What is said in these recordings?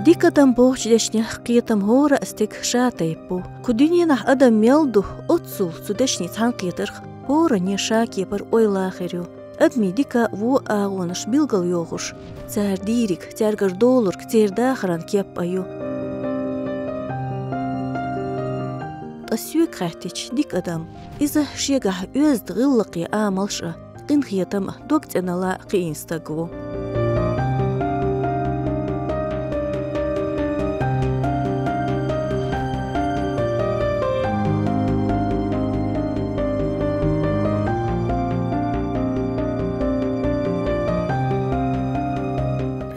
ديكتم بوش دشني قيتم هورا استك شاتيبو كدنيا نح أدم ميلدو أتصو سدشني تانقيترخ هورا نيشاكي بر أويلاخيريو أدمي ديكا وو آغونش بيلغل يوغش تار ديريك تار غردولرك تار داخران كيب أيو أسيوك خاتيش ديك أدم إذا شيغح يوزد غلقي آمالشا قين خيتم دوكت أنا لا قينستقو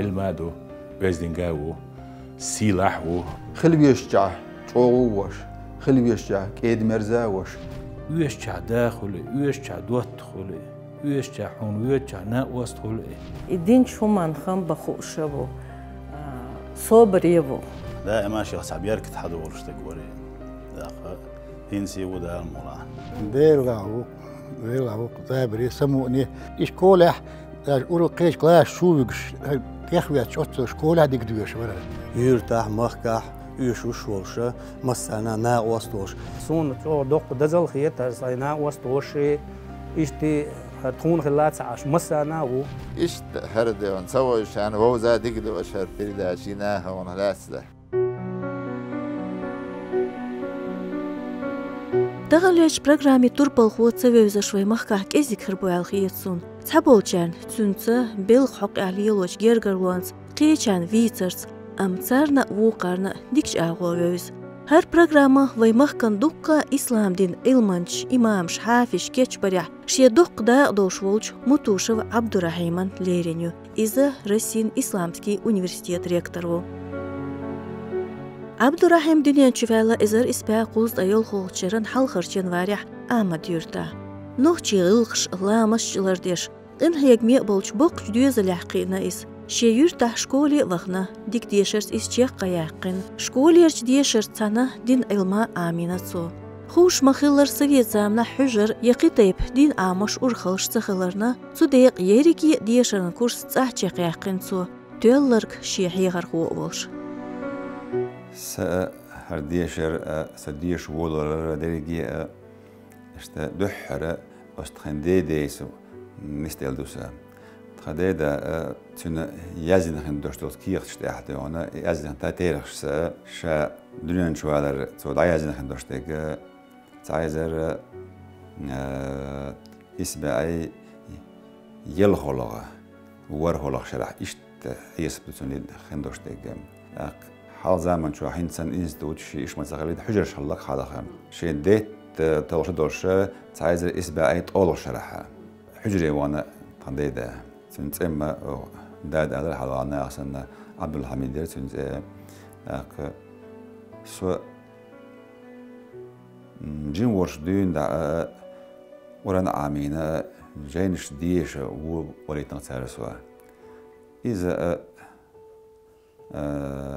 المادو بيزدنجاو سيلاحو خلي يشجع وش خلي يشجع كيد مرزاوش ويشجع داخلي ويشجع دوتخلي ويشجع حون ويشجع ناقوستخلي الدين شو من خم بخوشبو صبر يبو دائما شيخ سعبير كتحدو ورشتك وري داخل هنسي ودا المولان ديرغاو زابري سموني إشكولح أورو قيش كلاش شوفش يخوي شوت شكولح ديك دوش ورا يرتاح مخكح يشوش ورشة مسنا ناقوستوش سون تو دوق دزل خيت ساينا وستوشي إشتي هتكون خلات عش مسنا و إشت هرد ونسوي شان وهو زادك دو أشهر تريد شيناها ونهلاسه دغليش برنامج تربل خوت سويزا شوي مخكح كيزيك هربو الخيتسون تحبولچان تونسا بيل حق عليلوش جيرغروانس قيچان فيترز أمثارنا وقارنا ديكش أغووز هر برنامج وي مخكن دقة إسلام دين علمانش إمامش حافش كيش بريح شي دق دا دوشولش متوشو عبد الرحيم ليرينيو إذا رسين إسلامسكي أونيفرسيتет ريكتورو عبد الرحيم دنيا تشفالا إزر إسباع قوز أيول خولشرن حل خرشن واريح آمد يرتا نوخشي غلقش لامش لرديش إن هيك ميقبولش بوق جدوز الحقيقنا إس شي يرتاح شكولي وغنا ديك ديشرس إس جيق قياقين شكولي يرش ديشرس تانا دين علما آمينة سو خوش مخيلر سويت زامنا حجر يقيتيب دين آمش أرخلش سخيلرنا سو ديق يريكي ديشرن كورس تاحجي قياقين سو تولرك شي حيغر خوولش هرديشر سديش وولر دريجي اشتا دحر استخندي ديسو نستيل دوسا تخديدا تنا يازن خندوشتوس كيخ شتاحتي وانا يازن تاتيرخش شا دنيا شوالر تو دايازن خندوشتك تعايزر اسبعي يلخلغ ورخلغ شرح اشت يسبتون خندوشتك حال زمان شو حينسان إنستوت شيء إيش ما تغليد حجر شلك حالها شيء ديت توش دوش تعايز إسباعي طول شرحها حجري وانا تنديدا سنت إما داد على حلوانا أحسن عبد الحميد دير سنت سو جين ورش دين دا ورنا عامينا جينش ديش وليتنا تسارسوا إذا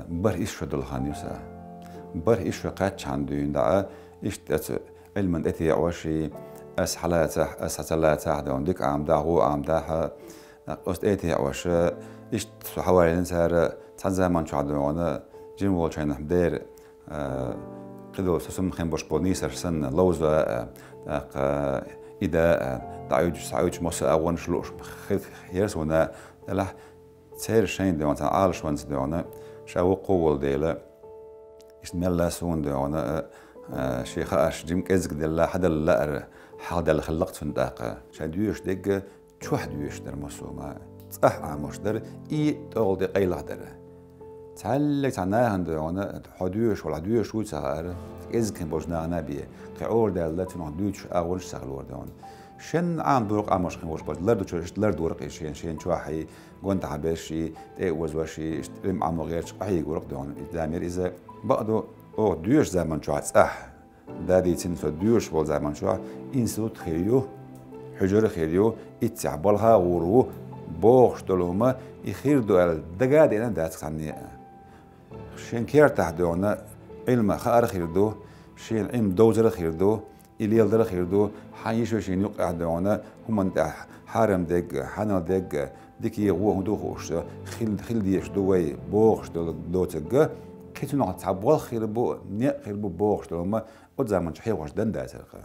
بر إيش فدل خانيوسا بر إيش قاتش عندين دا إيش تأت علم أتي عواشي أس حلات أس حلات عندهم ديك عم دا هو عم دا أست أتي عواش إيش حوالي نسار تنزل من شو عندنا جين والشين حدير قدو سسم خيم بوش بونيسر سن لوزا إذا تعيش مصر أول شلوش خيرس ونا لا تسير شين ديوان تان عالش وانس ديوانا شاو قول ديلا إشتميلا سون ديوانا شيخ أش جيم كزك ديلا حدا اللقر حدا اللي خلقت فنداقة شا ديوش ديك تشوح ديوش در مصوما تصح عموش در إي تغل دي قيلة در تعلق تعناهن ديوانا حديوش ولا ديوش ويتسهر كزك بوجنا نبيه قعور ديلا تنو ديوش أغولش سغلور ديوان شن عام دورق عموش خنوش بس لردو تشوش لرد ورق شين شواحي قنت حبشي تأوز وشي اشترم عمو غيرش أحيي ورق دون دامير إذا بقدو ديوش زمان شو صح دادي تنسو ديوش بول زمان شو إنسو تخيليو حجر خيليو اتعبالها غورو بوخش دولهما يخير دوال دقاد إنا داتك عني شين كير تحدونا علم خار خير دو شين علم دوزر خير دو إليل در خير دو حيش وشين يقع دونا هم انت حارم دق حنا دق ديكي هو دوخوش خل ديش دوي بوخش دوتك كيتو نقط تعبوا خير بو نيا خير بو بوخش ما قد زمان شحي واش دندا سرقه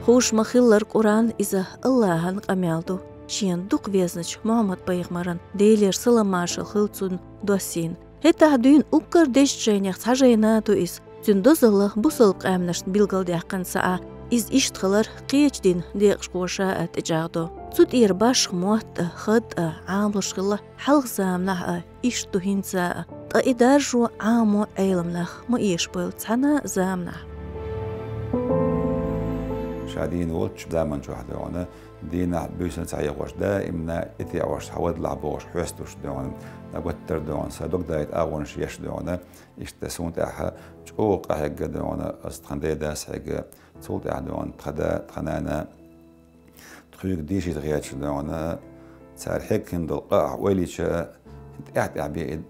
خوش مخيلر قرآن إذا الله قميالدو شين دوق ويزنش محمد بيغمران ديلير سلاماش خلصون دوسين هتا دين أكر ديش جينيخ تحجيناتو إز تندوزله بوسلق أمنش بيلغل ديحقن ساعة إز إشتخلر قيجدين ديقش قوشاء تجاغدو تود إيرباش موات خد عامل شغله حلق زامنح إشتو هنساء إدارجو عامو أيلمنخ ما إيشبيل تحنا زامنح شادين ولتش دائما شو واحد وانا دينا بيسن تعيق واش دائما إتي واش حود لعبوش حوستوش دون نقتر دون صدق دايت أغونش يش دون يشتسون تاعها شوق حق دون أستخدم داس حق تقول تاع دون تخنانا تخيك ديشي تغياتش دون صار حق ندلقاع ويليش قاعد عبي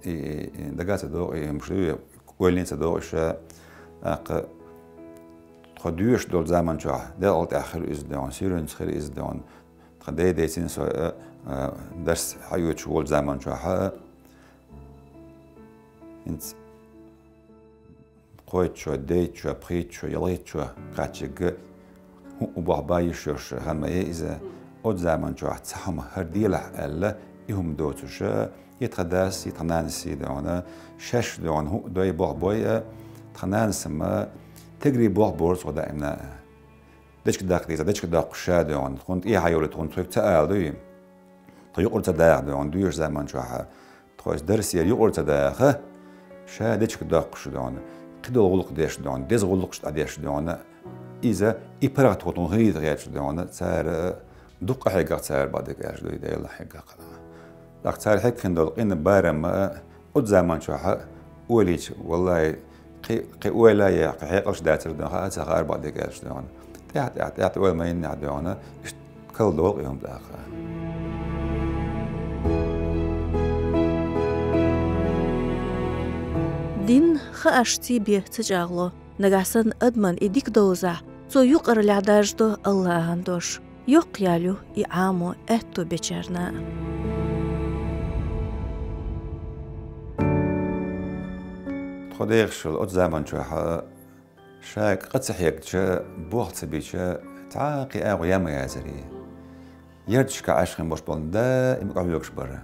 دقات دو مشروع ويلين تدوش خدوش دول زمان شو ده قلت آخر إزدان سيرون خير إزدان خدي ديتين سو درس حيوت شغل زمان شو انت قويت شو ديت شو بريت شو يليت شو قاتشق وبعباي شوش هم إذا قد زمان شو تسحم هرديله ألا يهم دوتش يتقدس يتنانسي دونه شش دون هو دوي بعباي تنانس ما تجري بورس ودائما ديش كداق ديزا ديش كداق شادون كنت إيه هايولت كنت تريك تقال دوي تيقول تداق دون دويش زمان شوها تخويس درسي يقول تداق شا ديش كداق شدون قدو غلق ديش دون ديز غلق شديش دون إذا إبرغت خطون غير غير دون صار دق حاجة صار بعدك إيش دوي ده الله حاجة قنا دق صار حاجة كندول إن بارم قد زمان شوها وليش والله قي ولا يا قيقش داتر دون خاص غير بعد كاش دون تحت ولا ما ينع دون كل دول يوم داخل دين خاشتي بيه تجاغلو نغاسن ادمن إديك دوزع سو يقر العداجدو الله هندوش يقيالو إعامو اتو بيچرنا خديك شو أت زمان شو شاك قد سحيك شا بوقت بيشا تعاقي أو ياما يازري يردش كعشق باش بون دائم قاويوكش برا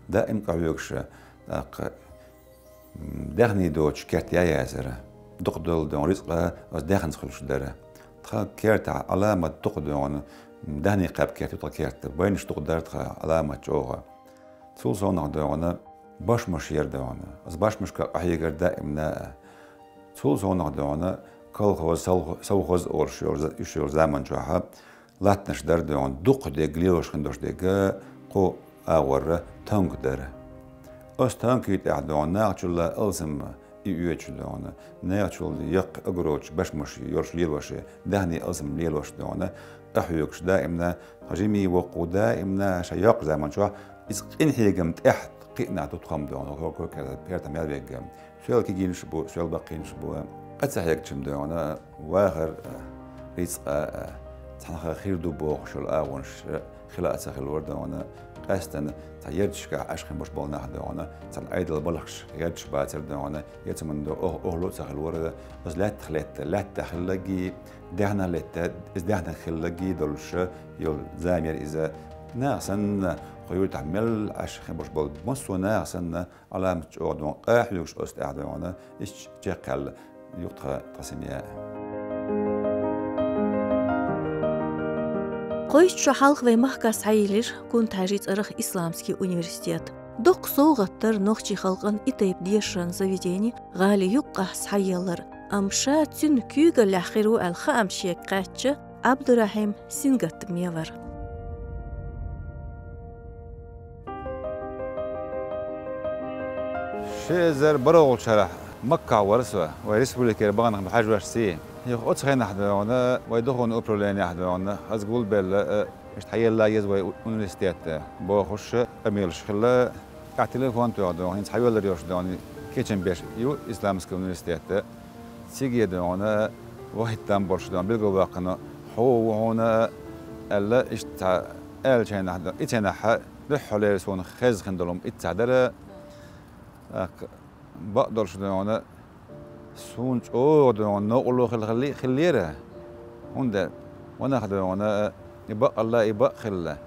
دائم قاويوكش دغني دوتش كرت يا يازرا دقدل دون رزقه از دغن خلوش داره تخا كرت علامة دقدون دهني قاب كرت يطلع كرت بينش دقدر تخا علامة جوها تول صنع دونه باش مش يردونه از باش مش كأحيجر دائما تول صنع دونه كل هو سوخز أورشيور زمان جوها لاتنش در دون دق دقليوش خندوش دقة قو أور تانك داره أس تانك يتعدون ناقشل ألزم يوجد دونه ناقشل يق أجروش باش مش يورش ليلوش دهني ألزم ليلوش دونه أحيوكش دائما هجمي وقو دائما شياق زمان جوها إذا إنهيجم تحت قينا تتخم دونه هو كذا بيرتم يالبيجم سؤال كيجين شبو سؤال باقين شبو قد سحيك شم دونه واخر رزق تحنا خير دو بوخ شو الأونش خلا أتسخ الورد وانا قاستن تيردش كعشق مش بالنا دونه تن أيدل بلخش يردش باتر دونه يتمن دو أهلو تسخ الورد بس لا تخلت لا تخلقي دهنا لت إز دهنا خلقي دولش يول زامير إذا ناسن خيول تعمل عشق مش بال مصو ناسن علامة أردن قاحلوش أست أعدونه إيش جقل يقطع تسمية قويش شو حلق وي محكاس عيلر كون تحريت أرخ إسلامسكي университет. دوق صوغتر نوخشي خلقن إتايب ديشران заведений غالي يقاس حيالر أمشا تن كيوغ الأخيرو الخامشي قاتش عبد الرحيم سنغت ميور. شيزر بروغل شرح مكة ورسوة ورسبوليكير بغنخ بحاج واشسين يخ أتخين أحدونا ويدخون أبرولين أحدونا أزقول بال اشتحيي الله يزوي أونيفرسيتيات بوخش أميلش خلا كتليفون تودون هنس حيول ريوش دوني كيتشن بيش يو إسلامسك أونيفرسيتيات سيجي دونا واحد تام برش دون بيلقوا باقنا هو هنا ألا إشتع أل شيء نحن إتنا ح لحلة سون خز خندلهم إتعدرة بقدر شو أنا سون أو ده نقوله خليره هندا وانا خدوا أنا يبقى الله يبقى خلا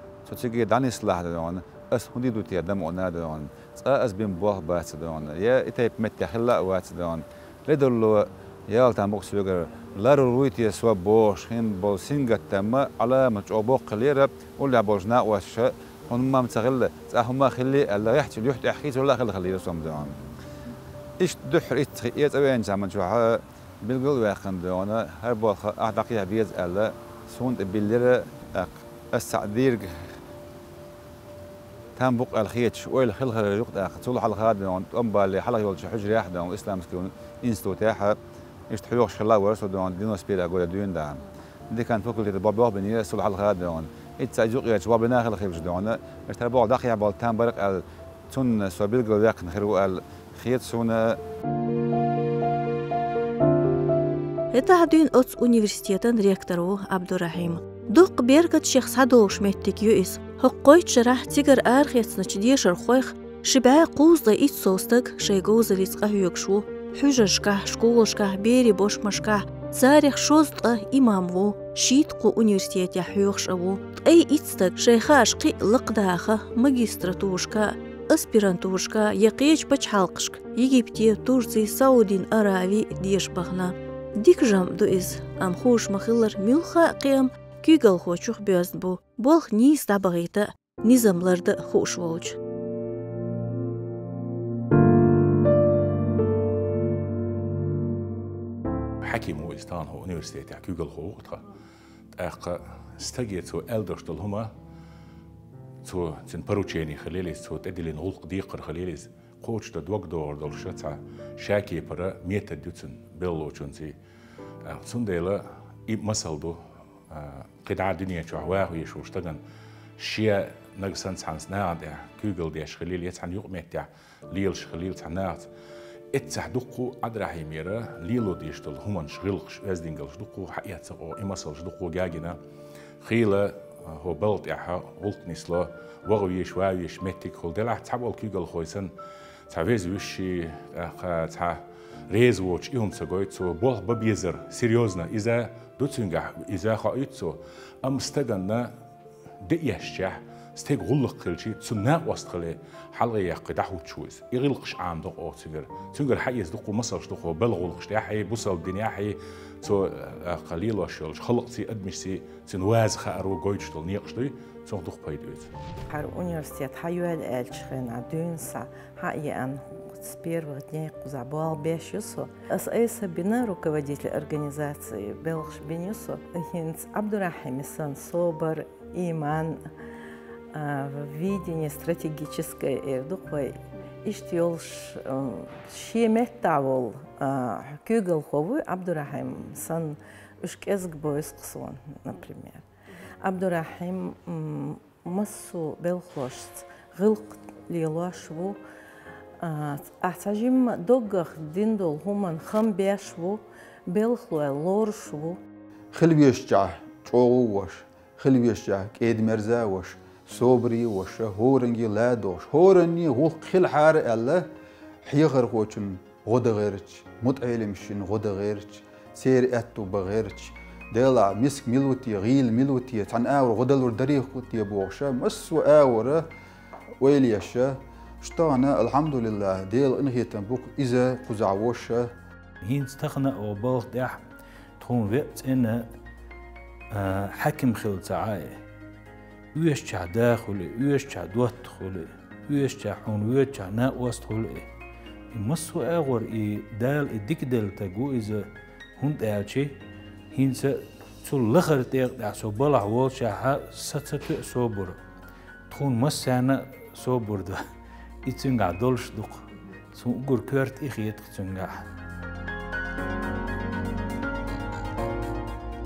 تيجي دعني سلاح ده أنا أس هندي دوتي دم أنا ده أنا أس بين بوه بات ده أنا يا إتى متى خلا وات ده أنا لدلو يا التامبوك سوغر لا رويتي سوا بوش خين بول سينغا تما على ما تشوبوق خليره ولا بوجنا واش هم ما متغل هم خلي الله يحكي يحكي ولا خلي رسوم ده أنا إيش دحر إتخيت أبين زمان شو بالقول واخن ده أنا هربوا أعتقد بيز الله سوند بالليرة السعدير تام بق الخيتش ويل خل خل يقط أخ طول حلقة هذا أم بالي حلقة يقول حجر واحد الإسلام سكون إنستوتاها يشتحيوه شلا ورسوا ده دينوس بيلا قول دين ده دي كان فوق اللي بابوه بنيه طول حلقة هذا إتساجوق يجوا بنا خل خير جدا أنا اشتربوا داخل بالتام برق تون سوابيل قول واخن خير خيت سونا هتعدين أتس أونيفرسيتان ريكترو عبد الرحيم دوق بيركت شيخ حدوش متك يؤس حقويت شرح تيجر آرخيت نشدي شرخويخ شبع قوز ضيئت صوستك شيغوز ريسقه يكشو حجشكه شكولشكه بيري بوش مشكه تاريخ شوزطه إمامو شيتقو أونيفرسيت يحيوخش أبو أي إتستك شيخاش قي لقداخه ماجستراتوشكا أسبيرانتوشكا يقيج بچ حلقشك يجيبتي تورزي سعودين أراوي ديش بغنا ديك جام دو إز أم خوش مخلر ملخا قيام كيغل خوشوخ بيوزن بو بولخ نيس دابغيتا نظاملرد خوش ووج حكيمو إستان هو أونيفرسيتي كيغل خوغتها أخ استجيتو ألدرشتل هما تو تن باروتشيني خليليس تو تدلين غلق ديقر خليليس قوش تدوق دور دول شتع شاكي برا ميتا دوتن بيلو تشونتي سنديلا مثل دو قطع دنيا شوهواه يشوشتغن شيا نقصن سانس ناد كوغل ديش خليل يتعن يقمت ليلش خليل تعنات اتحدقو ادراهي ميرا ليلو ديشتل همان شغلش ازدينغلش دقو حياتو امسلش دقو جاجنا خيله هو بلد يحا ولت نسلا وغويش وايش متك خل دلع تعبول كيغل خويسن تعويز وشي تع ريز ووش إيهم سجويت سو بوه ببيزر سيريوزنا إذا دوتسنجح إذا خايتسو أم استجنا دقيشة استيق غلق كلشي تسناق وستخلي حلقة يقدح وتشوز يغلقش عام دق أو تنجر حيز دقو مصرش دقو بلغلقش تاحي بوصل الدنيا حي تو قليل وشلش خلقتي أدمشتي تنواز خارو جويتشتل نيقشتي تنقدح بيدوت. هر أونيفرسيت حيوال ألشخن عدونسا حقيقة سبير وغتني قزعبال بيشيسو أسأيسا بنا руководитель организации Белгш Бенюсо Хинц Абдурахим сан собор иман видение стратегическое эрдуквай иштиолш шеметтавол кюгел хову Абдурахим сан ушкезг бойс қсуан, например. Абдурахим массу белхлошц غلق ليلاشو أحتاجم دوغخ ديندول همان خم بيشو بلخلو لورشو خلبيشجع چوغوش خلبيشجع كيد مرزاوش صبري وش هورنجي لادوش هورني غلق خل حار الله حيغر خوچن غد غيرش متعلمشن غد غيرش سير اتو بغيرش ديلا مسك ملوتي غيل ملوتي تن اور غدل ودريخ كوتي بوشا مسو اور ويليشا شتانا الحمد لله ديل انهي تنبوك إذا قزعوشة هين استخنا أو بالغ داح تكون وقت إن حكم خل تعاي ويشجع داخلي ويشجع دوت خلي ويشجع حون ويشجع ناقوست خلي مسو أغور دال الدكدل تجو إذا هند أعشي هين س تول لخر تيق سو بلع وشها ستة صبر تكون مسانا صبر ده إتسنجع دولش دوق سو أقول كورت إخيت تسنجع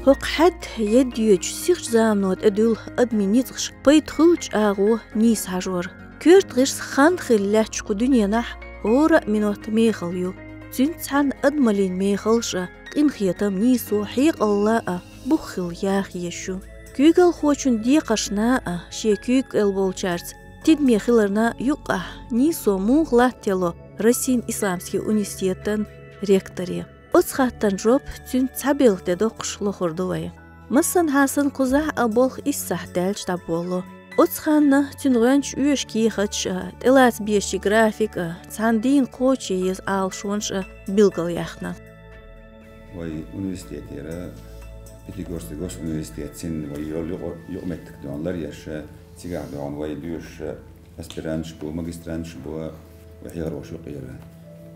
هق حد يديوج سيخ زامنوت أدول أدمينيتغش بيت خلج آغو نيس هجور كورت غيرس خان خلاتش كو دنيا نح غورا منوت ميخليو تنتعن أدمالين ميخلشا قين خيطم نيسو حيق الله بخل ياخ يشو Kügel hoçun diye qaşna şe küg el bolçarts. Tidmi xillarna yuqa ni somu latelo Российский исламский университеттен ректоры. Отсхаттан жоп цүн цабил дедо қышлы хурдуай. Мысын хасын куза аболх иссахтэлч таболу. Отсханна цүнгөнч үйешки хыч элас беши график цандин кочи ез алшонш билгал яхна. Вай университеттері Пятигорский университет сен вай югметтік дуанлар яшы тигар дуан вай дүйш аспиранч бу магистранч бу وحيار وشو قيرة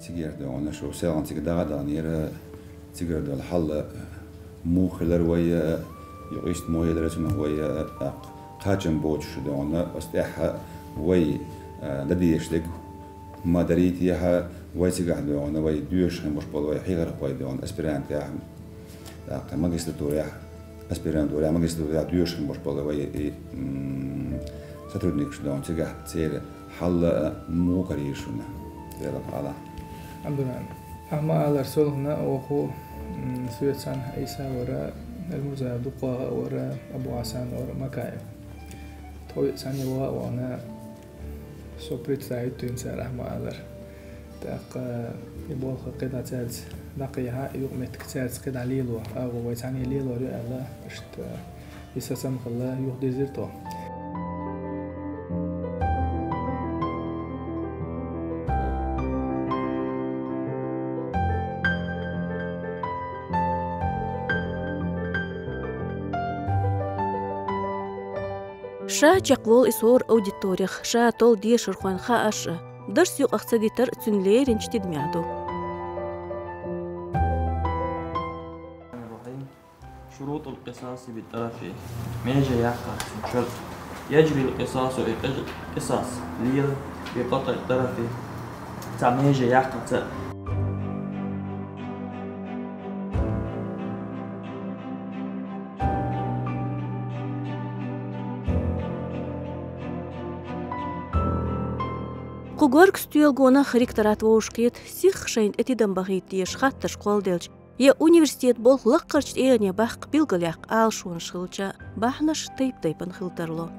تجير دونا شو ساعة تيجي دعاء نيرة تجير دول حلا مو خلر ويا يعيش مويه درسنا ويا قاچن بوش دونا استحى وي لديش لك ما دريت يها وي تيجي دونا وي دوش مش بالوي حيار وي دونا اسبرانت يا ماجستير يا اسبرانت ولا ماجستير يا دوش مش بالوي سترودنيك شو دونا تيجي تيجي حل مو قريشنا يلا على الحمد لله أما على رسولنا وهو سويتسان عيسى ورا المزاد دقة ورا أبو عسان ورا مكاي توي ثاني وأنا سوبريت سعيد تنسى رحمة الله تاق يبغى قطعة تالت نقيها يوم تكتات قطعة ليلو أو ثاني ليلو رأى اشت يساسم الله يهدي زرتو شا جقول إسور أوديتوريخ شا طول دي شرخوان خاش درس يق أقصديتر تنلير انشتد ميعدو شروط القصاص بالطرف ميجا يقع شرط يجري القصاص قصاص ليل بقطع الطرف ميجا يقع قوغورك ستيلغونا خريكترات ووشقيت سيخ شين اتيدن بغيت ديش خاتش قولدلج يا университет бол лаққарч эне бақ билгаляқ алшуын шылча бахнаш тайпын хылтарло.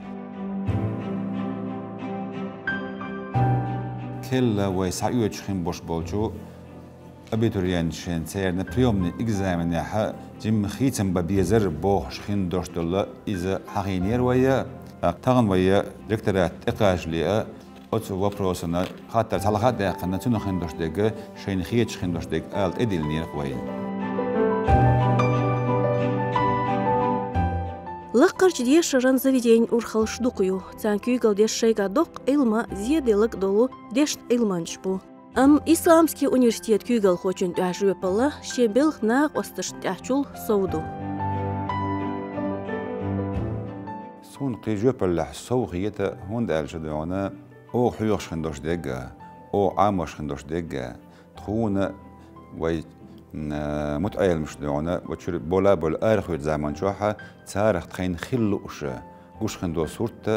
كل ويسعيو تشخين بوش بولجو أبيتوريان شين سيرنا بريومني إكزامن يحا جيم خيتم ببيزر بوش شخين دوشتولا إذا حقينير ويا تغن ويا ركترات إقاج ليا أتو وبروسنا خاطر تلاقات دقنا تنخين دوش دقة شين خيت شخين دوش دقة آلت إديل نير ويا لقرج ديش ران заведень урхал шдукую цанкүй галдеш шейга док илма зиеделик долу деш илманчбу исламский университет күйгал хочун тәжрибала шебел нақ остыш тәчул сауду سون قيجوب الحسوخية هون دال جدونا أو حيوش خندوش دقة أو عاموش خندوش دقة تخون وي متأيل مش دونا وتشر بولا بول أرخ زمان شوحة تاريخ تخين خلوش وش خندو صورت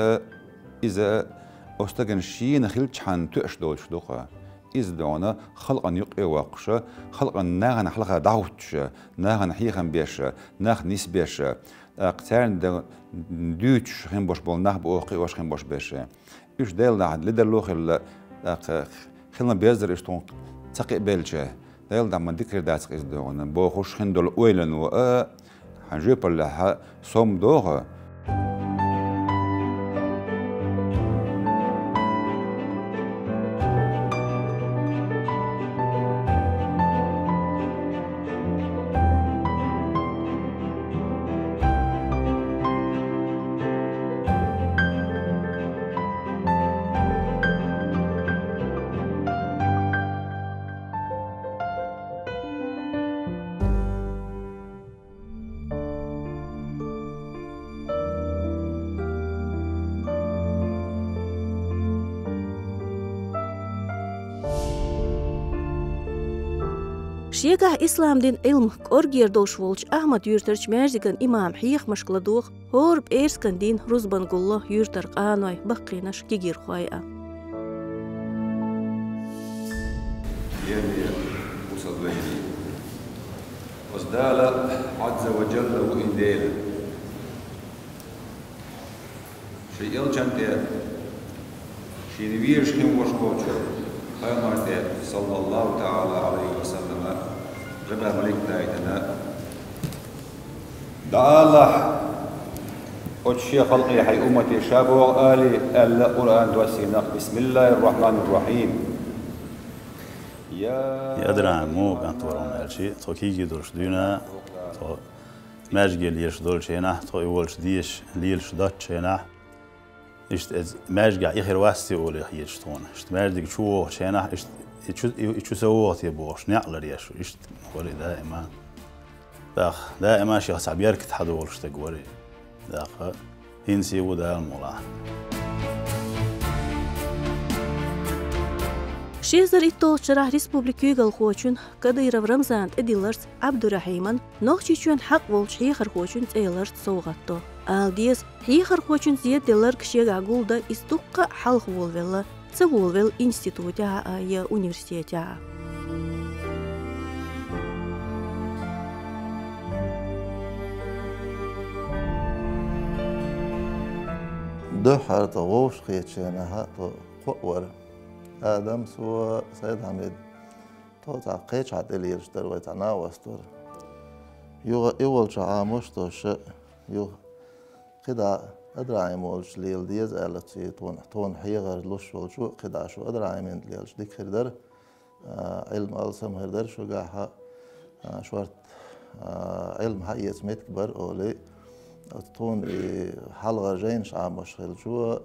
إذا أستجن شيء نخيل تحن تأش دول شدوقة إذا دونا خلق يقي واقش خلق ناغن حلقة دعوتش ناغن حيخن بيش ناغ نيس بيش أقترن دوتش خين بوش بول ناغ بوقي واش خين بوش بيش إيش دال ناعد لدر لوخ خلنا بيزر إشتون تقي بيلجه دايل دام من ذكر داسق إزدوغنا بو خوش خندول أويلن و حنجيب لها صوم دوغ شيقه إسلام دين علم كورجير دوش ولش أحمد يورترش مارزيغن إمام حيخ مشكلة هورب إيرسكن دين روزبان قولو يورتر قانوي بقيناش كيجير خوايا يلي وصل بيني وصدال عز وجل وإنديل شيء يلجمت شيء ويرش كم وشوش خيمرت صلى الله تعالى عليه وسلم ربا ملك دايتنا دعا الله أتشي خلقي حي أمتي شابو آلي ألا قرآن دوسينق بسم الله الرحمن الرحيم يا أدرى مو كانت ورون هالشي تو كيجي دورش دونا تو ماجي ليش دول شينا تو يولش ديش ليش دات شينا إشت ماجي آخر واسطي أولي خيش تون إشت ماجي شو شينا إشت يشو سووه يبوش نعلر يشو إشت وري دائما دائما شيخ سعبيار كتحدولش تقوري داخل هنسي ودا المولا شيزر إتو شرح ريسبوبليكي غالخوچون كدير رمزان إديلرز عبد الرحيمن نوخشيچون حق ولش حيخر خوچون تيلرز سوغاتو آلديز حيخر خوچون زياد ديلر كشيغ عقولدا استوقع حلق وولويلا تسوولويل إنستيتوتها يا أونيفرسيتها دو حارة غوش خيتشينها تو قوة آدم سوى سيد حميد تو تعقيش عاد إلي يرشتر ويتعنا وستر يول شعاموش توش يو قدا أدرعي مولش ليل ديز آلتي تون حيغر لوش والشو قدا شو أدرعي من ليلش ديك خردر علم ألسم خردر شو قاحة شوارت علم حقيت ميت كبر أولي تون حلقة جين شعاموش خيل شو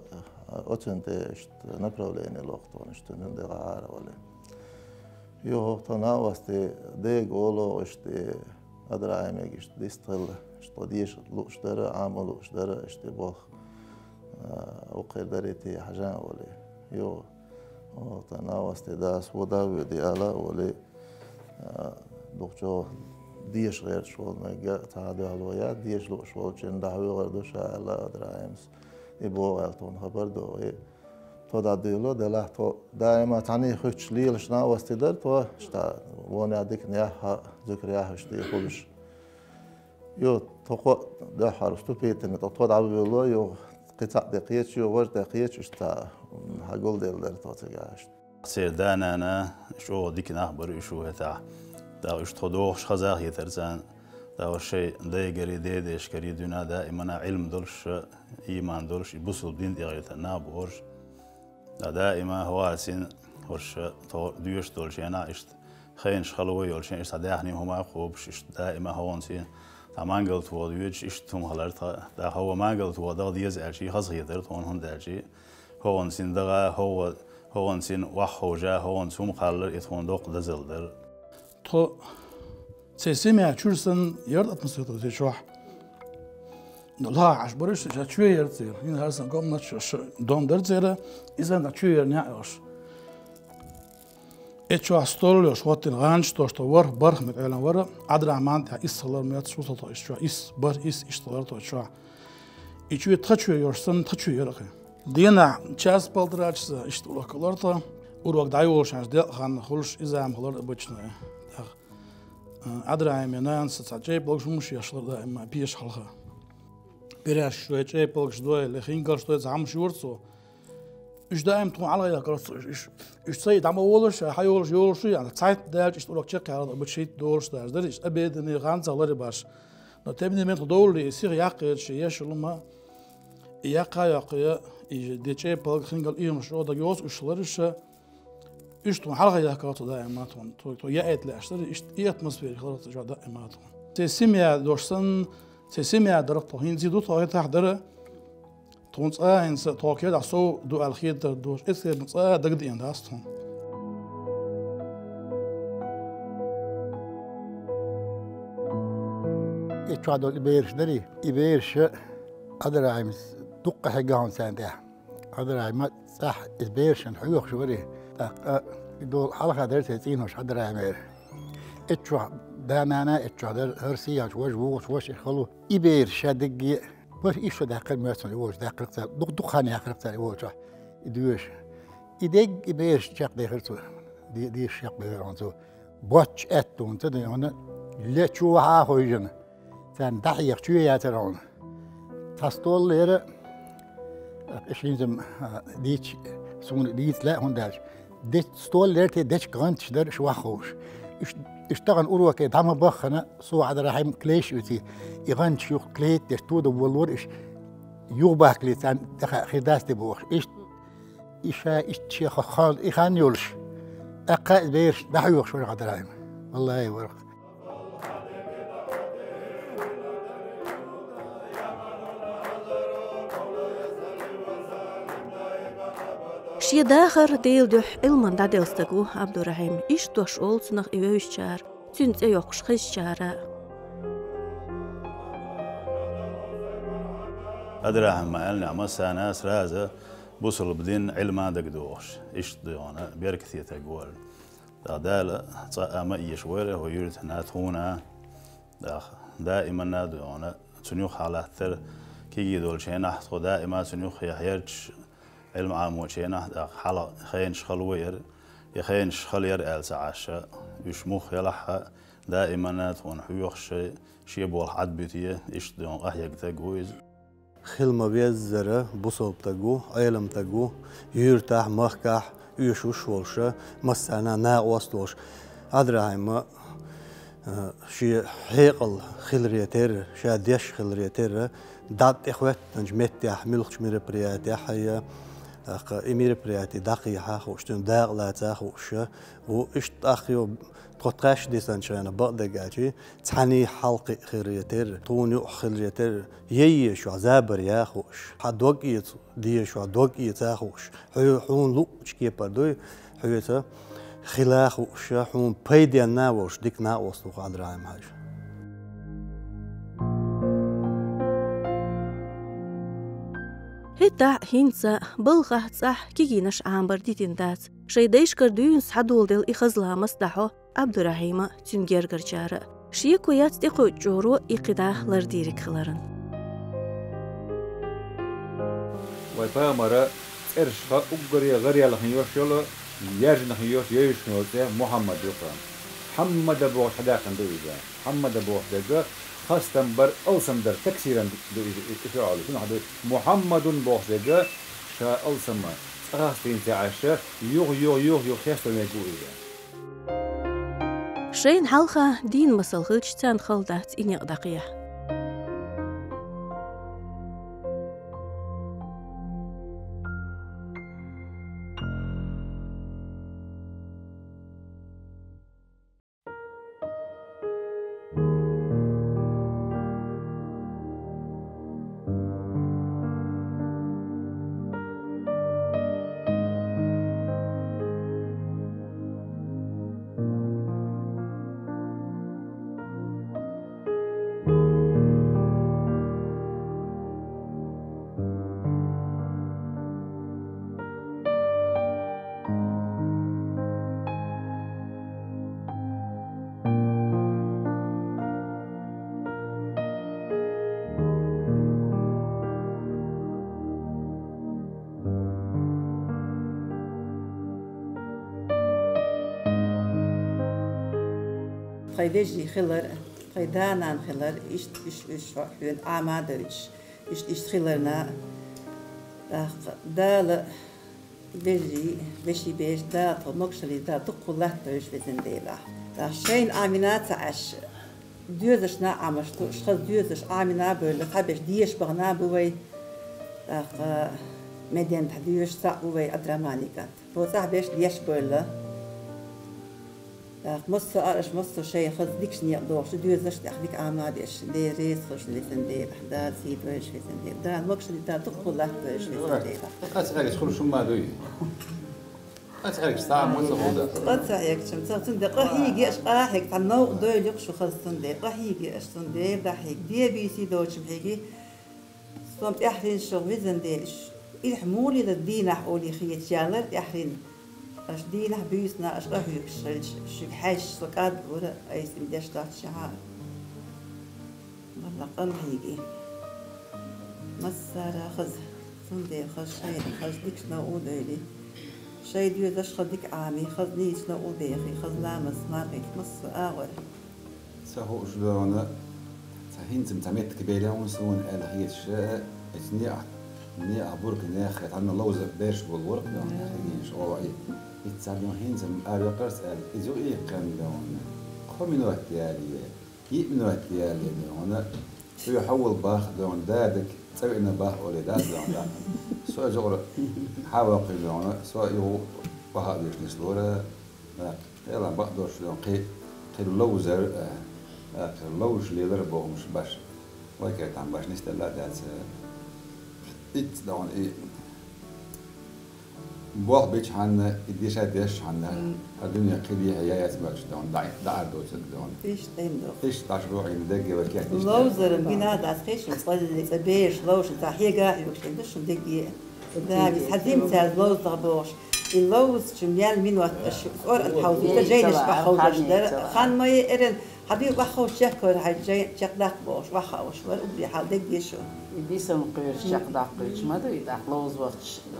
أتنت إشت نبروليني لوقتون إشت نندي غارة ولا يو تناوستي ديق أولو إشت أدرعي ميك إشت ديستل إشت ديش لوشتر عامل لوشتر إشت بوخ وقير دريتي حاجان ولا يو تناوستي داس وداوي دي آلا ولا دكتور ديش غير شغل ما تعادل هالويات ديش لو شغل جن دعوي غردوش على أدرعيمس يبغوا غلطون خبر دوي تو داديلو دله تو دائما تاني خوش ليش نا واستدر تو شتا وانا ديك نياها ذكرياه شتي خلش يو تو ده حرستو بيتن تو دعوي يو قطع دقيقة يو ورد دقيقة شتا هقول ديلر تو تجاش سير دانا أنا شو ديك نخبر شو هتا دا إش تدوخش خزاق يترزان دا شيء دايقري ديش كري دونا دائما علم دولش إيمان دولش يبصل بدين ديغيرت نابورش دا دائما هواسين هوش تو دوش دولش أنا إش خينش خلوي ولش إش داحني هما خوبش إش دائما هوانسين تا مانقلت ودوش إش توم هلرت دا هو مانقلت ودا ديز أشي خزاق يترت هون داشي هوانسين دغا هوانسين وحوجا هوانسوم خالر يتون دوق دزلدر تو سيسمع شورسن يرد أتمسكته زي شوح لا عش بريش شو يرتير هين هرسن قام نتش دون درتيره إذا نتشو يرنيعش إتشو أستولش وقتين غانش توشتو ور برخ متعلن ور عدل عمان تها إصلر ميت شو تطو إشوا إس بر إس إشتغل تو إشوا إشوا تخشوا يرسن تخشوا يرقي دينا چاس بالدراج إشتغل كلارتا وروق دايوش عش دل خان خلش إذا عم خلر بتشنا أدرعم ينان ستعجي بلغش مش يشلر دائما بيش حلقة بيرش شوية جاي بلغش دوي لخين قرش دوي زعم شورتسو إيش دائما تكون على يا كرس إيش سيد عم أولش حيولش يولش يعني ساعات داج إيش تقولك شق هذا بتشيت دولش داج دريش أبيد إني غان زغلري باش نتبني من دول يصير يعقد شيء يشلما يقا دي جاي بلغ خين قال إيه مش هذا يوز إيشلرش إيش تون حلقة يا كرس دائما تو يأت لأشتري إيش أتمسفير خلاص جا دائما تسمع دوشسن تسمع درقته هين زيدو طاقة تحضر تونس إنس طاقة دستو دو الخير دوش إثر نص دقدي عند هستون إتشادو إبيرش دري إبيرش أدرعم دقة حجاهم سنده أدرعم صح إبيرش نحيوخ شوري دول حلقة درت تينوش أدرعم إتشو دامانا إتشادر هرسياج وش خلو إبيرش دقي بس إيش داخل مثلا يوش داخل تر دق خانة داخل تر يوش يدوش يدق إبيرش شق داخل تر دي شق داخل تر باتش أتون تدي هنا لا شو ها خويجن تان دحيق شو يا ترون تستول لير إشين ديش سون ديت لا هنداش ديش ستول لرتي ديش كانتش در شو خوش اشتغل أروى كي دعم بخنا سو عاد راح كليش وتي يغنش يو كليت ديش تود والور إيش يوبه كليت عن خداس تبوخ إيش شيخ خال إخان يولش أقا بيرش دحيوخ شو عاد راهم والله يورق شي داخر ديل دوح إلمن دا ديلستقو عبد الرحيم إيش دوش أولت نغ إيوش شار تنت أيوكش خيش شارع أدرى ما قالنا عمسا ناس رازة بوصل بدين علما دقدوش إيش ديونا بيركثي تقول دالة ما يشوره ويرت ناتهونا دائما نادونا تنيوخ على ثر كي يدول شينا دائما تنيوخ يحيرش علم عام وشينا حلا خينش خلوير يخينش خلير آل سعاشا يشموخ يلحق دائما ناتهون حيوخ شي بول حد بيتيه إيش ديون أحيق تقويز خلما بيزرة بصوب تقو علم تقو يرتاح مخكح يشوش والشة مسانا ناقوستوش أدرى شي حيقل خلريتير شا ديش خلريتير دات إخوات نجمت يحملخش مير برياتي حيا إمير برياتي دقيقة خوشتون داق لا تاخوش وإشت أخيو تقطعش ديسان شانا بقدقاجي تحني حلقي خلريتير طوني خلريتير يشو عذابر ياخوش حدوقيت ديشو عدوقيت ياخوش حون لو شكي بردوي حيوتا خلاخوش حون بيدي الناوش ديك ناوش لو قادر عام هاج هتا هينسا بلغة صح كيجينش عامبر ديتين دات شيدايش كردوين سحدول ديل إخزلا مصدحو عبد الرحيم تنجر جرجارة شي كويات تيقو جورو إقدا لرديرك خلارن ويبا مرة إرشها أقري غريا لخنيوش يلا يرج نخنيوش يوش نوتي محمد يقرأ محمد أبو حداقن دويزا محمد أبو حداقن خاصة بر ألسم در تكسيرا إفعاله شنو حدو محمد أبو حداقن شا ألسم أغاستين تعاشا يوغ خيستو ميقوئي شين حلقة دين مسلغلش تان خلدات إني أقدقية خيدجي خلر خيدانا خلر إيش حين عمادرش إيش خلرنا دال بيجي بيش دا مقشلي دا تقول ترش بزنديلا دا شين عمينات عش ديوزش نا عمشتو شخص ديوزش عمينا بول خبش ديش بغنا بوي دا مدين تحديوش سا بوي أدراماني كات بو سا بيش ديش بول مصر أرش مصر شيء خذ ديكش نيقدوش ديوزش تأخذك عمادش دي ريس خش لسنديل دا سيد ويش لسنديل دا مقشلي دا تقول ويش لسنديل أتخيل تدخل شو ما دوي أتخيل ساعة مصر هودا أتخيل شمس صندوق هيجي إيش قاحك تنو دوي يقشو خذ صندوق هيجي إيش صندوق ده هيك دي بيسي دوش هيجي صمت أحرين شو وزنديل الحمولي للدين حولي خيط شالر أحرين أش دينه بيسنا أش قهيك شو حاش سكاد ولا أي سمدش تحت شعار والله قل هيجي مسارة خذ صندوق خذ شيء خذ ديكش نقول لي شيء ديو دش خديك عامي خذ نيش نقول بيخي خذ لامس ما بيك مص آور سهو شلونه سهين زم تمت كبيرة ونسون الهيت شاء إثنية ني أبورك ني خيط عنا لوز بيرش بالورق دون خيش أو إيه يتسالون هينز أريقرس إزو إيه كان دون خمين وقت يالي يمن وقت يالي دون سو يحول باخ دون دادك سوي إنه باخ أولي داد دون سو جور حواقي دون سو يو باخ بيش نسلورة يلا بقدرش دون قي لوزر لوز ليلر بومش باش وكيت عم باش نستلا دات إت دون إيه بوح بيش عنا إديش هديش عنا الدنيا قلية هي يسمعش دون دعر دوت دون إيش تيم دو إيش تعشروا عين دقة وكيت إيش لوزر بينا داس خيش وصل بيش لوش تحية قاعد وش تدش دقيقة ده بس حزين تاع لوز ضبوش اللوز شميال من وقت أور الحوض تجينش بحوضش ده خان ما يرن حبيب بحوش شكر هاي جاي شقدق بوش بحوش وأبدي حال دقيقة شو بيسم قير شقدق قير ما ده يدق لوز وقت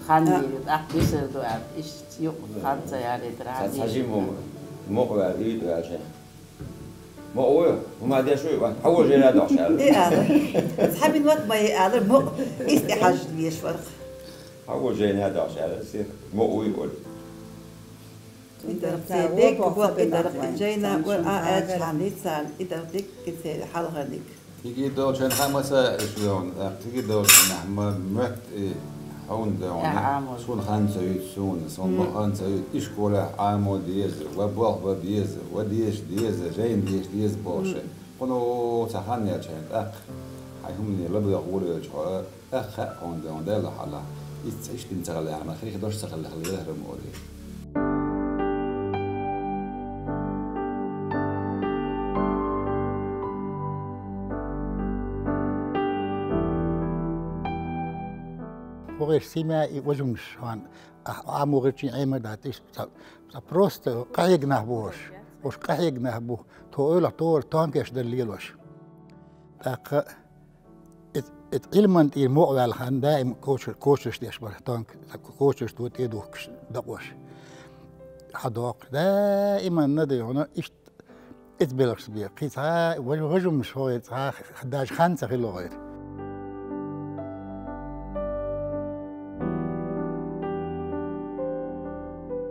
خان يدق بيسر دو عب إيش يوم خان سيارة درعي حجيم موقع عيد يا شيخ ما هو وما دي شوي حول جينا داش إيه هذا صحابي الوقت ما يقدر مو استحاج بيش فرق حول جينا داش على سير مو هو يقول إذا بتديك وقت إذا جينا وقعد عندي سال إذا بدك كتير حلقة ديك تيجي دور شان خمسة شلون تيجي دور شان مت هون دون سون خان سويت سون خان سويت إيش كولا عامو ديز وبوخ بديز وديش ديز جين ديز بوشة كنوا سخان يا شان هايهم اللي لبوا يقولوا شو هون دون ده لحاله إيش تنتقل يعني خلي خدوش تقل خلي له رمودي وغير سماء وجمش هون عمو غيرتي عيمة داتيش بروست قايق نهبوش وش قايق نهبو تقول طول تانكش دليل وش تاق علما الموقع على خان دائم كوشش ديش بره تانك كوشش توت يدوكش دقوش حدوق دائما ندي هنا إيش اتبلغش بيه قيتها وجمش هو يتها 11 5 في اللغة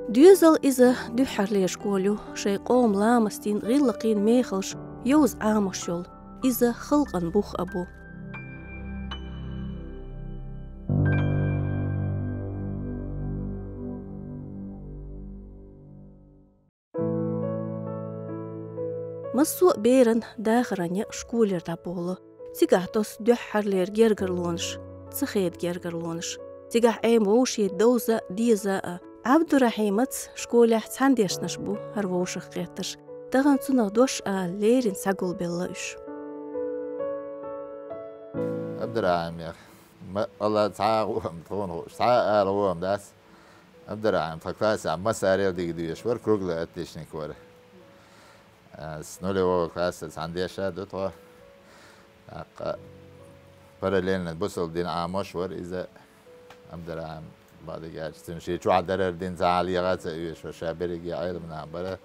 ديوزل إذا دحر ليش قولو شي قوم لامستين غير لقين ميخلش يوز عامشول إذا خلقا بوخ أبو مسوق بيرن داخرانيا شكولر دابولو تيقاعتوس دحر لير جيرجرلونش تسخيد جيرجرلونش تيقاع ايموش يدوزا ديزا عبد الرحيمت شكولة تانديش نشبو هروش قيتر دغن تنغدوش ليرين ساقول بالله عبد الرحيم يا أخي والله تعاقوهم تونهوش تعاقوهم داس عبد الرحيم فكلاس عم مساري ديك ديش ور كروغلا اتشني كوره سنولي هو كلاس عنديش دوتوا برلين بوصل دين عامش ور إذا عبد الرحيم بعد جالس تمشي شو عدرر دين زعلي غات إيش وشابري جي عيل من عبارة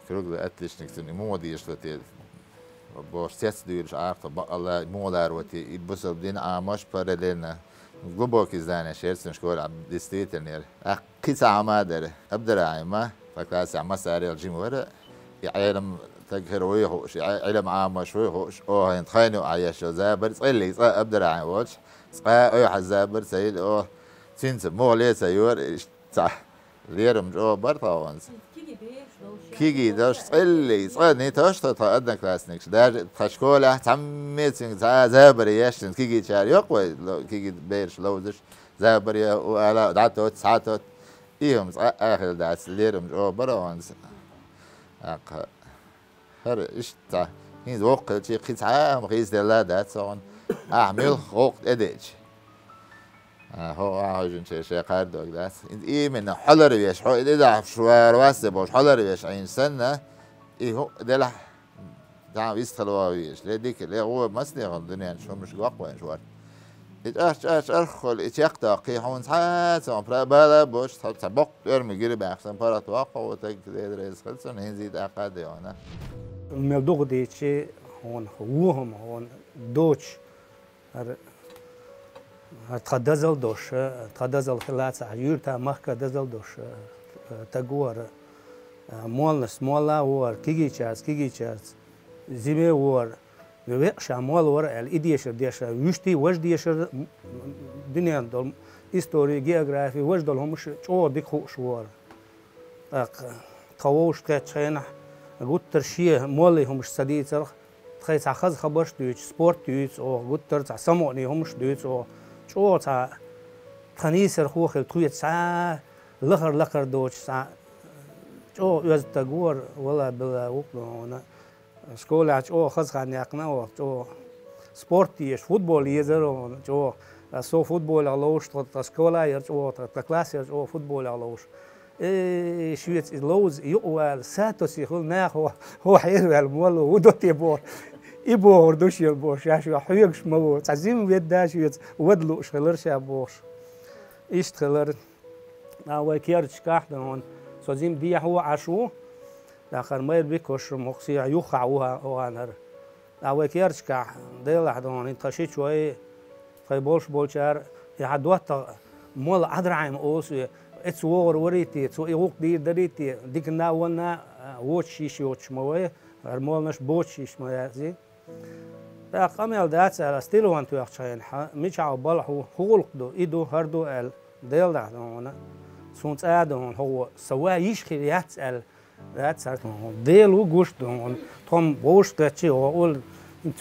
كروغلا اتشني كتني مو ديش لتيل بورسيس ديرش عارف الله مو دار وتي يبصل دين عامش برلين gluboko izdanje šercem škola distriten قيسة عمادر أبدر ما فكلاس عم مساري الجمهور يعلم تجهروي هوش علم عام شوي هوش ينتخانوا عياش زابر صلي أبدر وش أي حزابر سيد تنسب مو ليه سيور صح ليرم جو برطاونس كيجي دوش صلي صلني توش تقدم كلاسنيكش دار تشكوله تعميت زابر ياش كيجي شار يقوى كيجي بيرش لوزش زابر يا ولا دعتو ساعتو إيهم آخر دعس ليرم جو برطاونس هر إيش تا هين وقت شيء قطعة مخيز دلا دات سون أعمل وقت إديج هو عاوزين شيء قاعد دوك إيه من حلر بيش حو إذا شوار واسة بوش حلر بيش عين سنة إيه هو دلح دعم يستخلوا بيش لديك اللي هو مسني الدنيا شو مش قوي شوار إيش أرخل إيش يقطع حون ساعات سون بلا بوش تبق يرمي قريب أحسن برا توقع وتقدر يسخلسون هين زيد أقعد يانا الموضوع ده شيء هون هوهم هون دوش تخدزل دوش تخدزل خلاص يورتا مخك دزل دوش تجور مولنس مولا ور كيجي تشارز زيمي ور ويش مول ور الإديشر ديشر وشتي وش ديشر دنيا دول هيستوري جيوغرافي وش دول همش شو ديك خوش ور قووش كاتشينا قلت ترشيه مولي همش سديد صرخ تخيل خز خبرش دوش سبورت دوش أو قلت ترى سمعني همش دوش أو شو تا خنيسر خوخ التويت ساعة لخر دوش ساعة شو يز تجور ولا بلا وقنا شكول عش أو خز خاني أقنا أو شو سبورتيش فوتبول يزرو شو سو فوتبول علوش تسكولا يرش أو تكلاس يرش أو فوتبول علوش شوية لوز يقوى ساتوس يقول ناخ هو حير المول ودوت يبور يبور دوش يبور شو حيقش مو تعزيم بيدا شوية ودلو شغلر شابوش إيش تغلر أو كيرش كاحدون سوزيم دي هو عشو آخر ما يربيكوش مقصي يوخع وها نر أو كيرش كاح ديل حدون انتشيت شوي خيبولش بولشار يحدوت مول أدرعم أوس اتس وور وريتي اتس يوق دي دريتي ديك ناونا ووتشيش يوتش موي المولنش بوتشيش موي قامل دات على ستيلو وان تو يخشين مش على بالحو خلق دو إيدو هردو ال ديل دهنا سونت آدم هو سوا يشخي يتسأل يتسأل ديلو جوش دون توم بوش تشي وأقول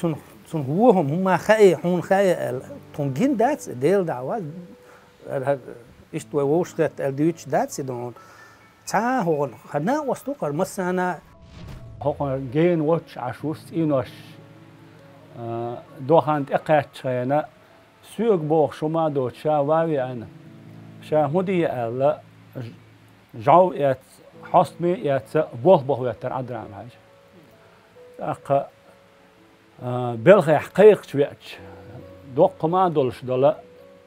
تون هم خاي هون خاي تون جين دات ديل دعوة إيش تو ووش تت الديوش دات دون تا هون خدنا وستوكر مثلا هو جين واتش عشوست إنوش دوخانت إقات شينا سوق بوخ شما دو شاوي أنا شاهودي ألا جو يات حسمي يات بوه ياتر عدرام حاجة أق بلغي حقيق شويتش دوق ما دولش دولا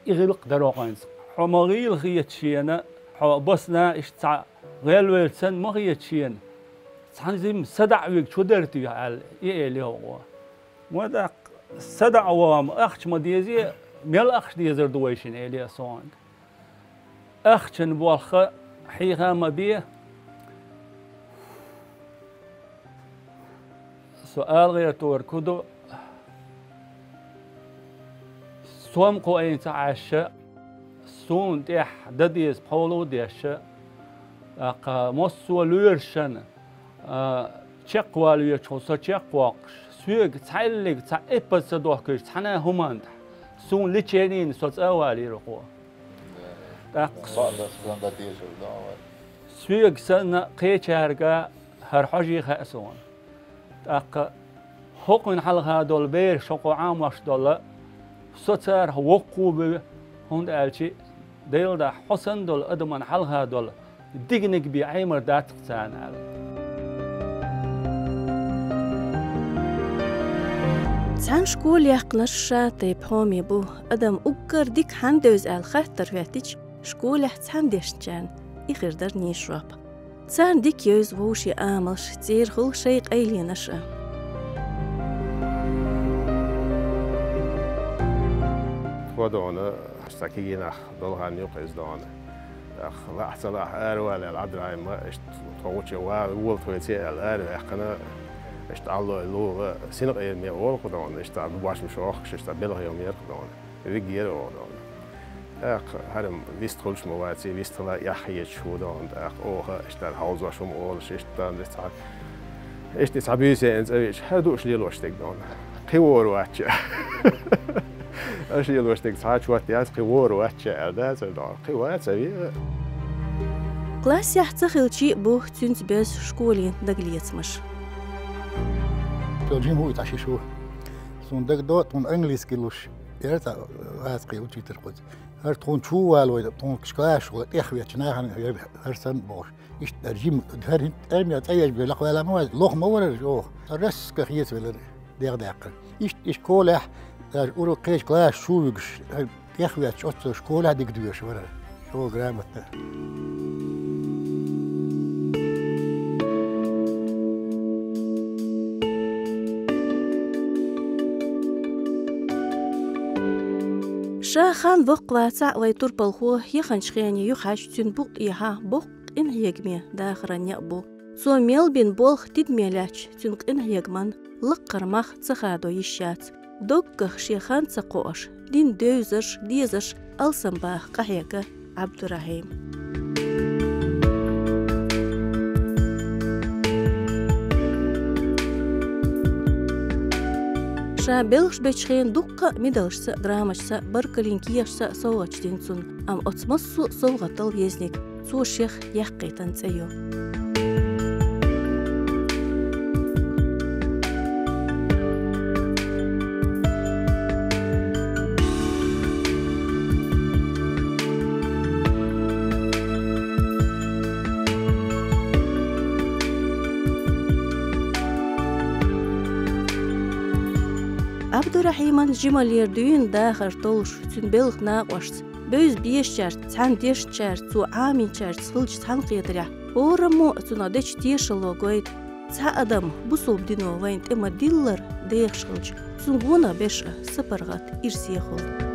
إغلق دروقينس حماغيل غيتشينا بسنا إشتع غير ويلسن ما غيتشين تحنزم سدع ويك شو درتي على اللي هو ودا سدع وام أخش ما ديزي ميل أخش ديزر دويشين اللي صون أخشن بالخ حيها ما بيه سؤال غير تور كدو سوم قوين تعاش سون تيح دديس بولو ديش مصو لورشن تشقوا ليشوسا تشقوا سوق تعلق تعبس دوكش تحنا همان سون لتشينين صوت أولي رقوا سوق سنة قيتشارجا هر حاجي خاسون حقن حلقة دول بير شقو عامش دول سوتر وقوب هند ألشي ديل دا حسن دول أدمن حلقة دول ديجنك بعمر دات قتان تان شكول يقنش طيب حومي بو أدم أكر ديك حندوز الخطر فاتيش شكول يحتان ديشتان إخير در نيشرب تان ديك يوز ووشي آملش تير خل شيق أيلي نشأ ودونا استكينا ضلها نيوقز دونا لا احتلاح أروال العدرا ما اشتوتش وولت ويتي الأر احنا اشتعلوا لو سنق مي وول قدون اشتعل بواش مشوخ اشتعل يوم يرقدون ريجير ودون اخ هرم ويستخلش مواتي ويستلا يحيى شو دون اخ اوه اشتعل هاوز واشم اول اشتعل تعبيسي انت ايش هادوش لي لوشتك دون قيور واتش اش يلوش تك ساعات وقت ياس قيور واتش ادات دون قيوات سوي كلاس يحتخل شيء بوه تنت بس شكولين دقليت مش تلجيم هو تعشي شو سون دك دو تون انجليز كيلوش يرتا اسقي وتي ترقد هر تون شو والو تون كشكاش و اخويا تناهن هر سن بوش ايش ترجيم هر ارمي تايج بلق ولا مو لوخ مور جو الرس كخيت ولا دير داق ايش كولح اورو كيش كلاش شو يقش اخويا تشوت شكولا ديك دوش ولا شو غرامت شاخان بوق واسع ويتور بالخو يخنش خياني يخاش تون بوق إيها بوق إن هيجمي داخران يأبو سو ميل بين بولخ تيد ميلاش تون إن هيجمان لقر مخ تخادو يشات دوك شيخان تقوش دين دوزش ديزش ألسنباه قحيك عبد الرحيم شا بلغش بيتشخين دقة ميدلش سا درامش سا بركلين كيش سا صوغش دينسون أم أتمسو صوغة طلبيزنك سو الشيخ يحقي تنسيو عبد الرحيم جمال يردوين داخل طولش تون بلغ ناقوشت بوز بيش شارت تان ديش شارت تو عامين شارت سخلج تان قيدرح ورمو تنادش تيش اللوغويد تا أدم بصوب دينو وينت إما ديلر ديخ شخلج تنغونا بيش سبرغات إرسيخل